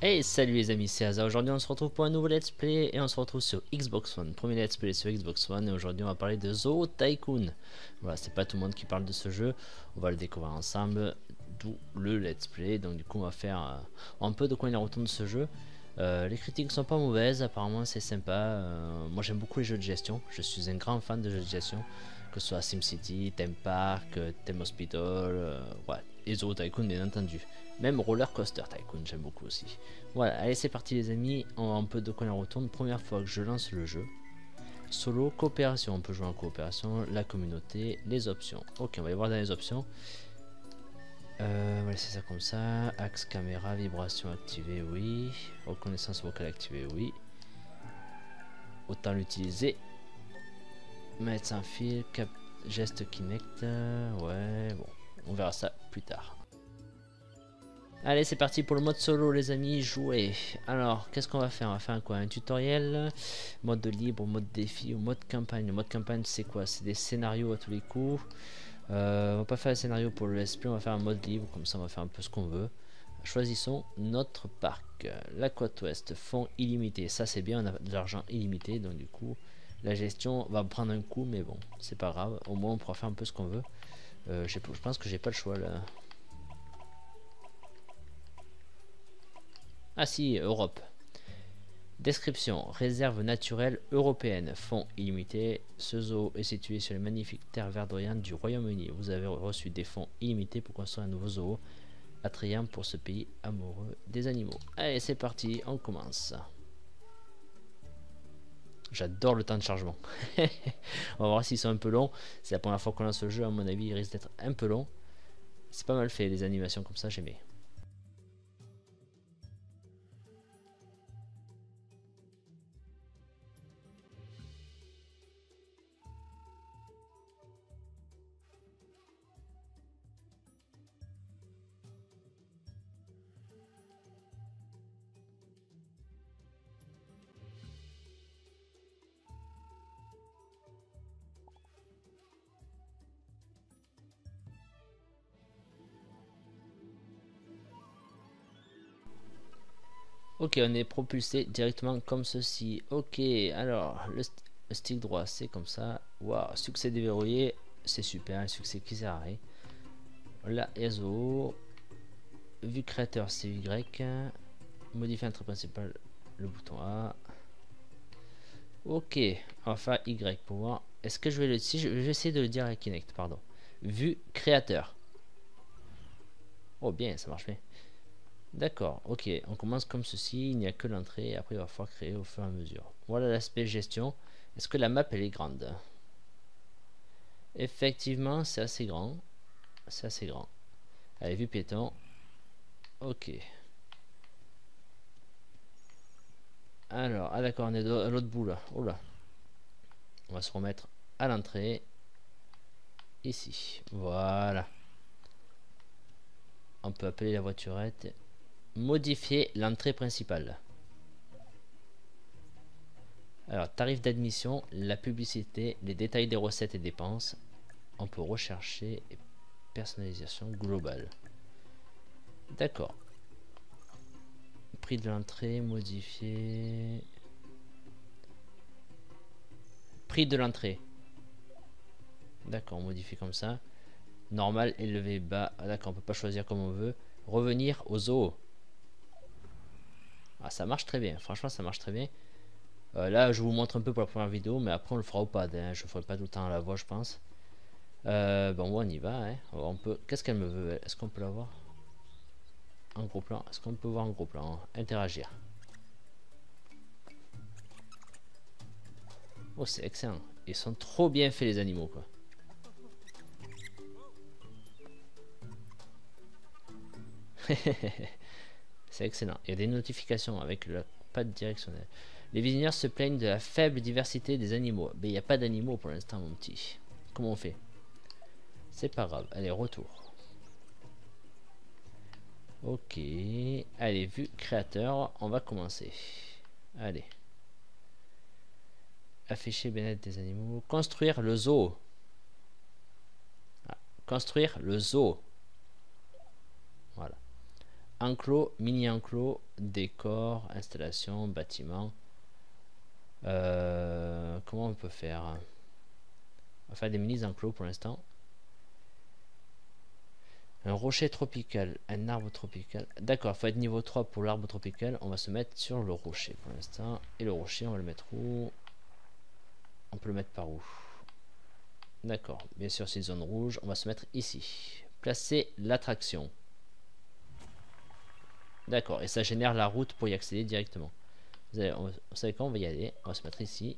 Hey, salut les amis, c'est Aza. Aujourd'hui on se retrouve pour un nouveau let's play et on se retrouve sur Xbox One. Premier let's play sur Xbox One et aujourd'hui on va parler de Zoo Tycoon. Voilà, c'est pas tout le monde qui parle de ce jeu, on va le découvrir ensemble, d'où le let's play. Donc du coup on va faire un peu de quoi il en retourne de ce jeu. Les critiques sont pas mauvaises, apparemment c'est sympa. Moi j'aime beaucoup les jeux de gestion, je suis un grand fan de jeux de gestion, que ce soit SimCity, Theme Park, Theme Hospital, ouais, et Zoo Tycoon bien entendu. Même Roller Coaster Tycoon, j'aime beaucoup aussi. Voilà, allez c'est parti les amis, on va un peu de quoi il en retourne. Première fois que je lance le jeu. Solo, coopération, on peut jouer en coopération, la communauté, les options. Ok, on va y voir dans les options. On va laisser ça comme ça. Axe caméra, vibration activée, oui. Reconnaissance vocale activée, oui. Autant l'utiliser. Mettre sans fil, geste Kinect, ouais, bon, on verra ça plus tard. Allez c'est parti pour le mode solo les amis, jouer. Alors qu'est-ce qu'on va faire? On va faire quoi? Un tutoriel, mode libre, mode défi ou mode campagne. Le mode campagne c'est quoi? C'est des scénarios à tous les coups. On va pas faire un scénario pour le let's play, on va faire un mode libre, comme ça on va faire un peu ce qu'on veut. Choisissons notre parc. La côte ouest, fonds illimité, ça c'est bien, on a de l'argent illimité, donc du coup la gestion va prendre un coup, mais bon c'est pas grave, au moins on pourra faire un peu ce qu'on veut. Je pense que j'ai pas le choix là. Ah si, Europe. Description, réserve naturelle européenne, fonds illimité. Ce zoo est situé sur les magnifiques terres verdoyantes du Royaume-Uni. Vous avez reçu des fonds illimités pour construire un nouveau zoo, attrayant pour ce pays amoureux des animaux. Allez, c'est parti, on commence. J'adore le temps de chargement. On va voir s'ils sont un peu longs. C'est la première fois qu'on lance ce jeu, à mon avis, il risque d'être un peu long. C'est pas mal fait, les animations comme ça, j'aimais. Ok, on est propulsé directement comme ceci. Ok, alors le stick droit c'est comme ça. Waouh, succès déverrouillé, c'est super. Un succès qui sert à rien. La ESO, vue créateur c'est Y. Modifier entrée principale, le bouton A. Ok, on va faire Y pour voir. Est-ce que je vais le. Si je vais essayer de le dire à Kinect, pardon. Vue créateur. Oh, bien, ça marche bien. D'accord, ok, on commence comme ceci, il n'y a que l'entrée, après il va falloir créer au fur et à mesure. Voilà l'aspect gestion. Est-ce que la map elle est grande? Effectivement, c'est assez grand. C'est assez grand. Allez, vue piéton. Ok. Alors, ah d'accord, on est à l'autre bout là. Oh là. On va se remettre à l'entrée. Ici. Voilà. On peut appeler la voiturette. Modifier l'entrée principale. Alors, tarif d'admission, la publicité, les détails des recettes et dépenses. On peut rechercher et personnalisation globale. D'accord. Prix de l'entrée, modifié. Prix de l'entrée. D'accord, on modifie comme ça. Normal, élevé, bas. Ah, d'accord, on peut pas choisir comme on veut. Revenir au zoo. Ah, ça marche très bien. Franchement, ça marche très bien. Là, je vous montre un peu pour la première vidéo, mais après, on le fera au pad. Hein. Je ne ferai pas tout le temps à la voix, je pense. Bon, on y va. Hein. On peut. Qu'est-ce qu'elle me veut? Est-ce qu'on peut la voir en gros plan? Est-ce qu'on peut voir en gros plan? Interagir. Oh, c'est excellent. Ils sont trop bien faits, les animaux, quoi. C'est excellent. Il y a des notifications avec le pad directionnel. Les visiteurs se plaignent de la faible diversité des animaux. Mais il n'y a pas d'animaux pour l'instant, mon petit. Comment on fait? C'est pas grave. Allez, retour. Ok. Allez, vue créateur. On va commencer. Allez. Afficher bien-être des animaux. Construire le zoo. Ah, construire le zoo. Voilà. Enclos, mini-enclos, décor, installation, bâtiment. Comment on peut faire? On va faire des mini-enclos pour l'instant. Un rocher tropical, un arbre tropical. D'accord, il faut être niveau 3 pour l'arbre tropical. On va se mettre sur le rocher pour l'instant. Et le rocher, on va le mettre où? On peut le mettre par où? D'accord, bien sûr c'est zone rouge. On va se mettre ici. Placer l'attraction. D'accord, et ça génère la route pour y accéder directement. Vous savez quoi, on va y aller. On va se mettre ici.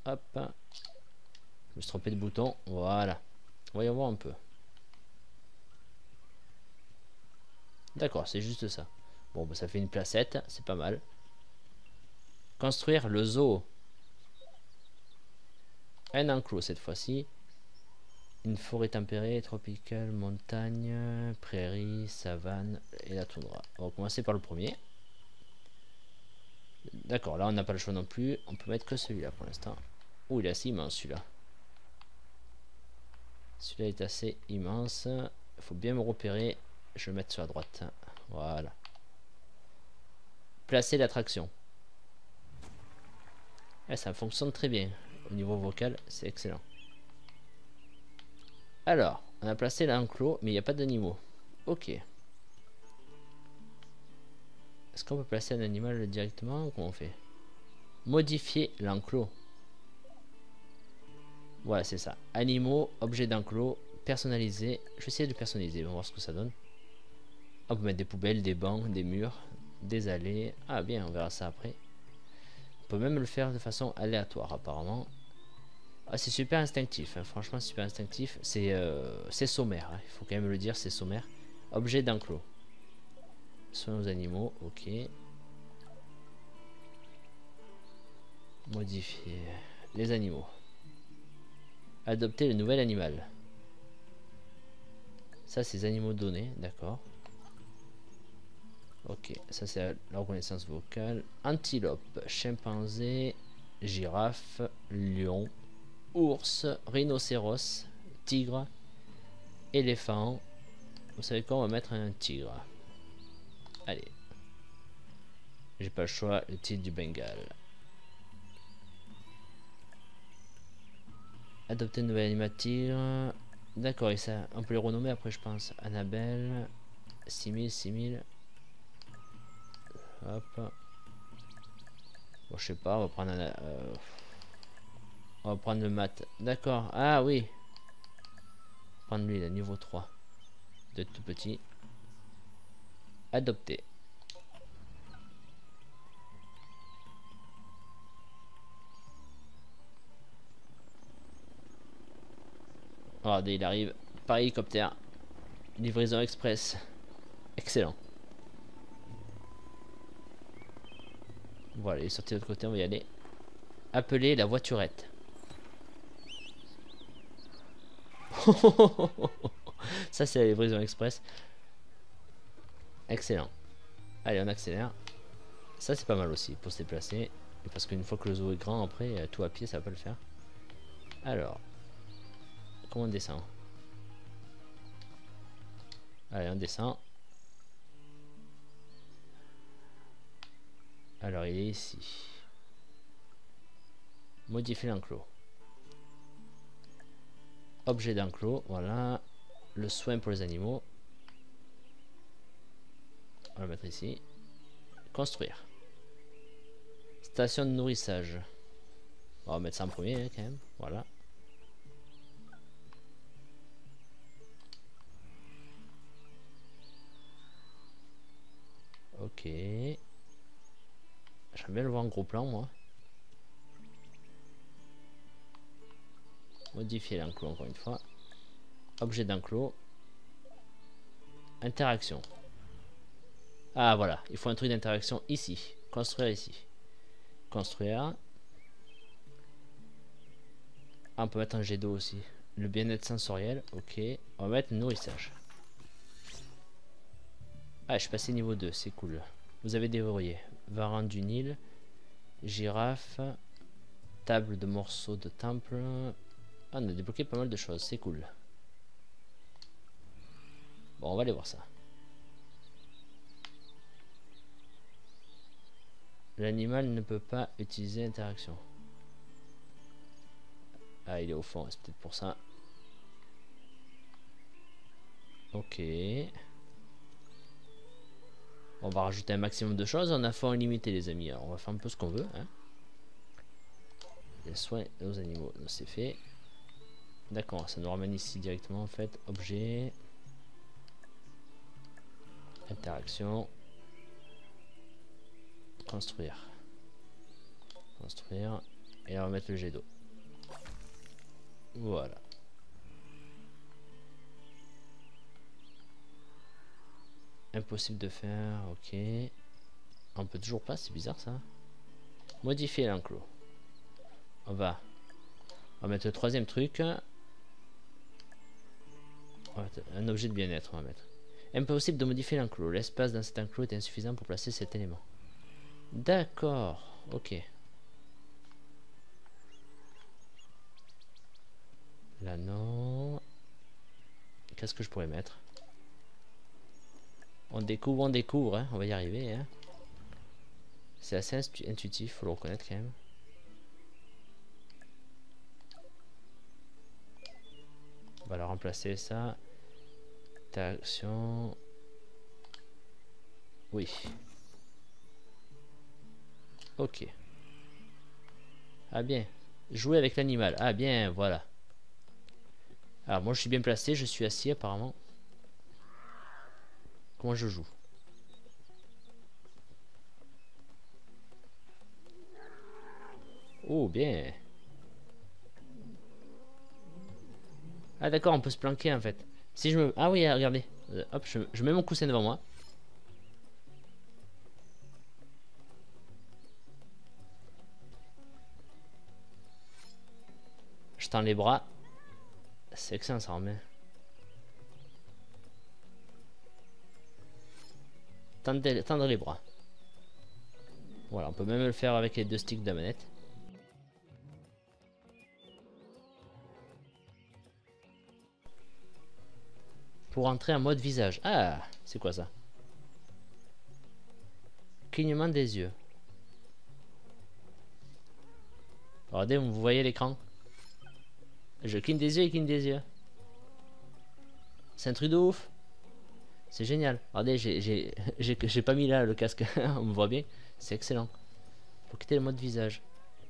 Hop. Je me suis trompé de bouton. Voilà. Voyons voir un peu. D'accord, c'est juste ça. Bon, bah, ça fait une placette, c'est pas mal. Construire le zoo. Un enclos cette fois-ci. Une forêt tempérée, tropicale, montagne, prairie, savane et la toundra. On va commencer par le premier. D'accord, là on n'a pas le choix non plus. On peut mettre que celui-là pour l'instant. Oh, il est assez immense celui-là. Celui-là est assez immense. Il faut bien me repérer. Je vais le mettre sur la droite. Voilà. Placer l'attraction. Eh, ça fonctionne très bien. Au niveau vocal, c'est excellent. Alors, on a placé l'enclos, mais il n'y a pas d'animaux. Ok. Est-ce qu'on peut placer un animal directement ou comment on fait? Modifier l'enclos. Voilà, c'est ça. Animaux, objets d'enclos, personnalisés. Je vais essayer de personnaliser, on va voir ce que ça donne. On peut mettre des poubelles, des bancs, des murs, des allées. Ah bien, on verra ça après. On peut même le faire de façon aléatoire apparemment. Ah, c'est super instinctif, hein. Franchement super instinctif. C'est sommaire, hein. Il faut quand même le dire, c'est sommaire. Objet d'enclos. Soins aux animaux, ok. Modifier les animaux. Adopter le nouvel animal. Ça c'est animaux donnés, d'accord. Ok, ça c'est la reconnaissance vocale. Antilope, chimpanzé, girafe, lion, ours, rhinocéros, tigre, éléphant. Vous savez quoi, on va mettre un tigre. Allez. J'ai pas le choix, le tigre du Bengale. Adopter une nouvelle animal tigre. D'accord, et ça, on peut les renommer après je pense. Annabelle, 6000, 6000. Hop. Bon, je sais pas, on va prendre on va prendre le mat. D'accord, ah oui. Prendre lui, le niveau 3. De tout petit. Adopter. Regardez, il arrive par hélicoptère. Livraison express. Excellent. Voilà, il est sorti de l'autre côté, on va y aller. Appeler la voiturette. Ça, c'est la livraison express. Excellent. Allez, on accélère. Ça, c'est pas mal aussi pour se déplacer. Parce qu'une fois que le zoo est grand, après, tout à pied, ça va pas le faire. Alors, comment on descend? Allez, on descend. Alors, il est ici. Modifier l'enclos. Objet d'enclos, voilà. Le soin pour les animaux. On va le mettre ici. Construire. Station de nourrissage. On va mettre ça en premier, hein, quand même. Voilà. Ok. J'aime bien le voir en gros plan, moi. Modifier l'enclos encore une fois. Objet d'enclos. Interaction. Ah voilà, il faut un truc d'interaction ici. Construire ici. Construire. Ah, on peut mettre un jet d'eau aussi. Le bien-être sensoriel, ok. On va mettre nourrissage. Ah, je suis passé niveau 2, c'est cool. Vous avez déverrouillé. Varan du Nil. Girafe. Table de morceaux de temple. Ah, on a débloqué pas mal de choses, c'est cool. Bon, on va aller voir ça. L'animal ne peut pas utiliser interaction. Ah, il est au fond, c'est peut-être pour ça. Ok. On va rajouter un maximum de choses. On a fort limité, les amis. Alors, on va faire un peu ce qu'on veut. Hein. Les soins aux animaux, c'est fait. D'accord, ça nous ramène ici directement en fait. Objet. Interaction. Construire. Construire. Et on va mettre le jet d'eau. Voilà. Impossible de faire, ok. On peut toujours pas, c'est bizarre ça. Modifier l'enclos. On va mettre le troisième truc. Un objet de bien-être, on va mettre. Impossible de modifier l'enclos. L'espace dans cet enclos est insuffisant pour placer cet élément. D'accord, ok. Là non. Qu'est-ce que je pourrais mettre? On découvre, hein. On va y arriver. Hein. C'est assez intuitif, faut le reconnaître quand même. On va la remplacer ça. Interaction. Oui. Ok. Ah bien. Jouer avec l'animal. Ah bien, voilà. Alors moi je suis bien placé, je suis assis apparemment. Comment je joue? Oh bien. Ah d'accord, on peut se planquer en fait. Si je me... Ah oui, regardez. Hop, je mets mon coussin devant moi. Je tends les bras. C'est excellent ça remet. Tendre les bras. Voilà, on peut même le faire avec les deux sticks de la manette. Pour entrer en mode visage. Ah, c'est quoi ça? Clignement des yeux. Regardez, vous voyez l'écran? Je cligne des yeux et cligne des yeux. C'est un truc de ouf. C'est génial. Regardez, j'ai pas mis là le casque. On me voit bien. C'est excellent. Pour quitter le mode visage.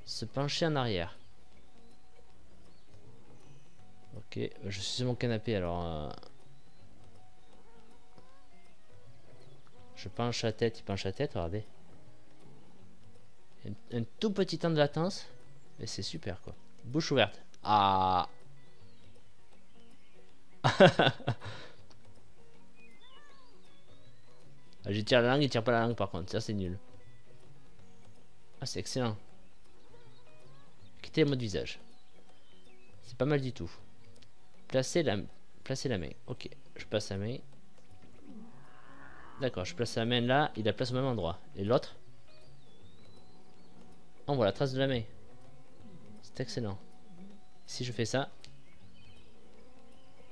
Se pencher en arrière. Ok, je suis sur mon canapé alors. Je penche la tête, il penche la tête, regardez. Un tout petit temps de latence. Et c'est super quoi. Bouche ouverte. Ah. Je tire la langue, il tire pas la langue par contre. Ça c'est nul. Ah c'est excellent. Quitter le mode visage. C'est pas mal du tout. Placer la main. Ok, je place la main. D'accord, je place la main là, il la place au même endroit. Et l'autre? On voit la trace de la main. C'est excellent. Si je fais ça,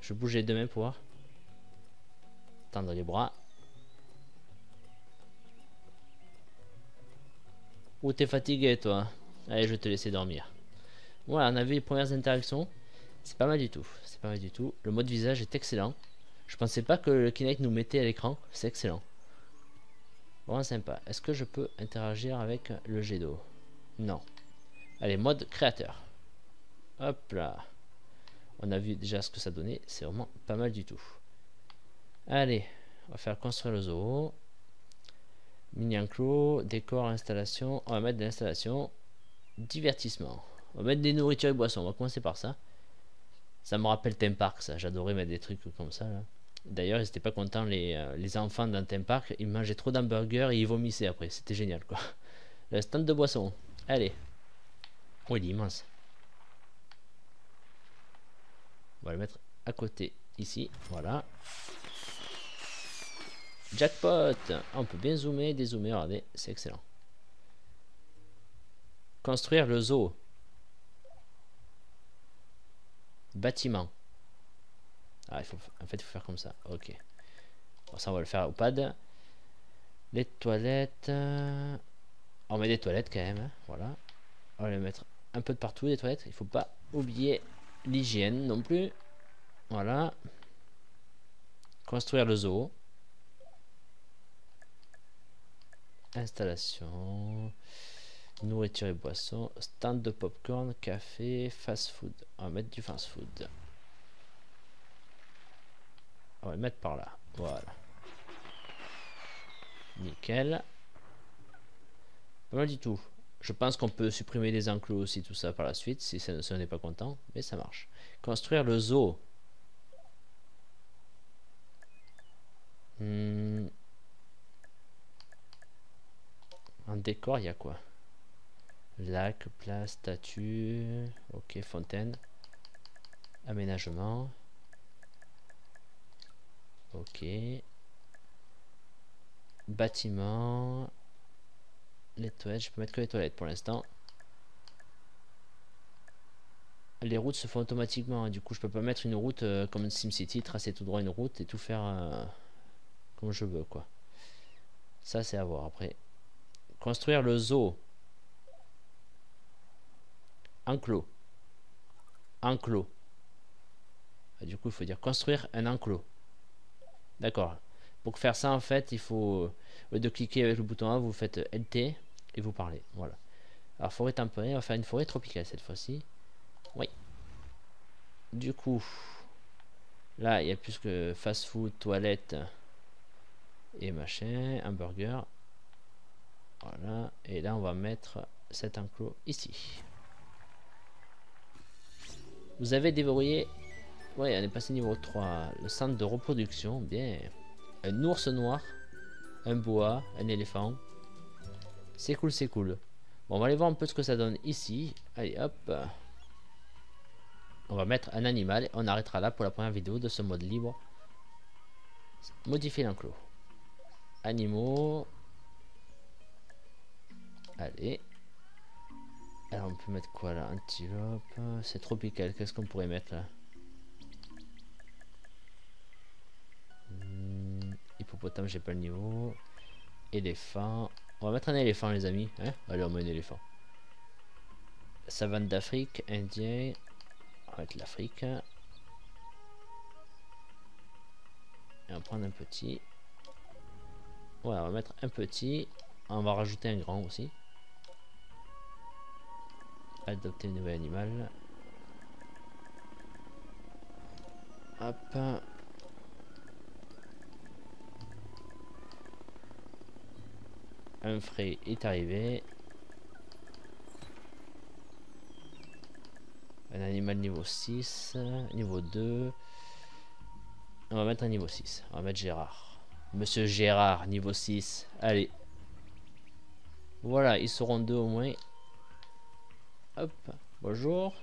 je bouge les deux mains pour voir. Tendre les bras. Ou t'es fatigué toi? Allez, je vais te laisser dormir. Voilà, on a vu les premières interactions. C'est pas mal du tout. C'est pas mal du tout. Le mode visage est excellent. Je pensais pas que le Kinect nous mettait à l'écran. C'est excellent. Vraiment sympa. Est-ce que je peux interagir avec le jet d'eau? Non. Allez, mode créateur. Hop là. On a vu déjà ce que ça donnait. C'est vraiment pas mal du tout. Allez, on va faire construire le zoo. Mini enclos, décor, installation. On va mettre de l'installation. Divertissement. On va mettre des nourritures et boissons. On va commencer par ça. Ça me rappelle Theme Park, ça. J'adorais mettre des trucs comme ça. D'ailleurs, ils étaient pas contents, les enfants dans Theme Park. Ils mangeaient trop d'hamburgers et ils vomissaient après. C'était génial, quoi. Le stand de boissons. Allez. Oh, il est immense. On va le mettre à côté, ici. Voilà. Jackpot. On peut bien zoomer, dézoomer. Regardez, c'est excellent. Construire le zoo. Bâtiment. Ah, en fait, il faut faire comme ça. Ok. Bon, ça, on va le faire au pad. Les toilettes. On On met des toilettes quand même, hein, voilà. On va les mettre un peu de partout, des toilettes. Il faut pas oublier l'hygiène non plus. Voilà. Construire le zoo. Installation. Nourriture et boissons. Stand de popcorn, café, fast food. On va mettre du fast food. On va le mettre par là. Voilà. Nickel. Pas mal du tout. Je pense qu'on peut supprimer des enclos aussi, tout ça par la suite, si ça n'est pas content. Mais ça marche. Construire le zoo. En décor, il y a quoi? Lac, place, statue. Ok, fontaine. Aménagement. Ok. Bâtiment. Les toilettes, je peux mettre que les toilettes pour l'instant. Les routes se font automatiquement, hein. Du coup je peux pas mettre une route comme SimCity, tracer tout droit une route et tout faire comme je veux, quoi. Ça c'est à voir après. Construire le zoo. Enclos. Enclos. Du coup il faut dire construire un enclos. D'accord. Pour faire ça en fait il faut, au lieu de cliquer avec le bouton A, vous faites LT et vous parlez. Voilà. Alors forêt tempérée, on va faire une forêt tropicale cette fois-ci. Oui. Du coup, là il y a plus que fast food, toilette et machin, hamburger. Voilà. Et là on va mettre cet enclos ici. Vous avez déverrouillé. Ouais, on est passé niveau 3. Le centre de reproduction. Bien. Un ours noir. Un boa. Un éléphant. C'est cool, c'est cool. Bon, on va aller voir un peu ce que ça donne ici. Allez, hop. On va mettre un animal. On arrêtera là pour la première vidéo de ce mode libre. Modifier l'enclos. Animaux. Allez. Alors, on peut mettre quoi là? Antilope. C'est tropical. Qu'est-ce qu'on pourrait mettre là? Hippopotame, j'ai pas le niveau. Éléphant. On va mettre un éléphant, les amis. Hein, allez, on met un éléphant. Savane d'Afrique, Indien. On va mettre l'Afrique. Et on va prendre un petit. Ouais, on va mettre un petit. On va rajouter un grand aussi. Adopter un nouvel animal. Hop. Un frais est arrivé. Un animal niveau 6. Niveau 2. On va mettre un niveau 6. On va mettre Gérard. Monsieur Gérard, niveau 6. Allez. Voilà, ils seront deux au moins. Hop. Bonjour.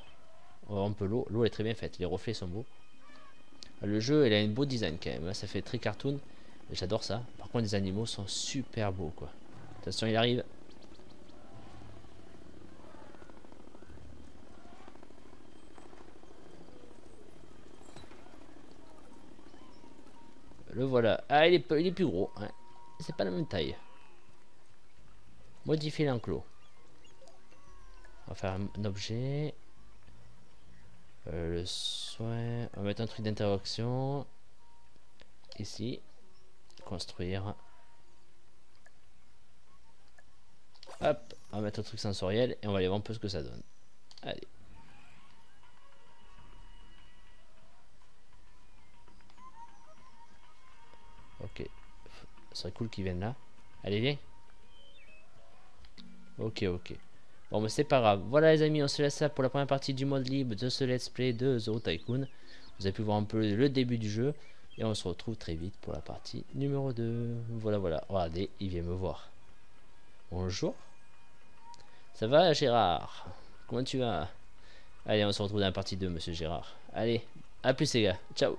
Oh, un peu l'eau. L'eau est très bien faite. Les reflets sont beaux. Le jeu, il a un beau design quand même. Ça fait très cartoon. J'adore ça. Par contre, les animaux sont super beaux, quoi. Attention, il arrive. Le voilà. Ah, il est plus gros. Hein. C'est pas la même taille. Modifier l'enclos. On va faire un objet. Le soin. On va mettre un truc d'interaction. Ici. Construire. Hop. On va mettre un truc sensoriel. Et on va aller voir un peu ce que ça donne. Allez. Ok. Ce serait cool qu'ils viennent là. Allez, viens. Ok, ok. Bon, mais c'est pas grave. Voilà, les amis, on se laisse là pour la première partie du mode libre de ce let's play de Zoo Tycoon. Vous avez pu voir un peu le début du jeu. Et on se retrouve très vite pour la partie numéro 2. Voilà, voilà. Regardez, il vient me voir. Bonjour. Ça va, Gérard? Comment tu vas? Allez, on se retrouve dans la partie 2, monsieur Gérard. Allez, à plus, les gars. Ciao.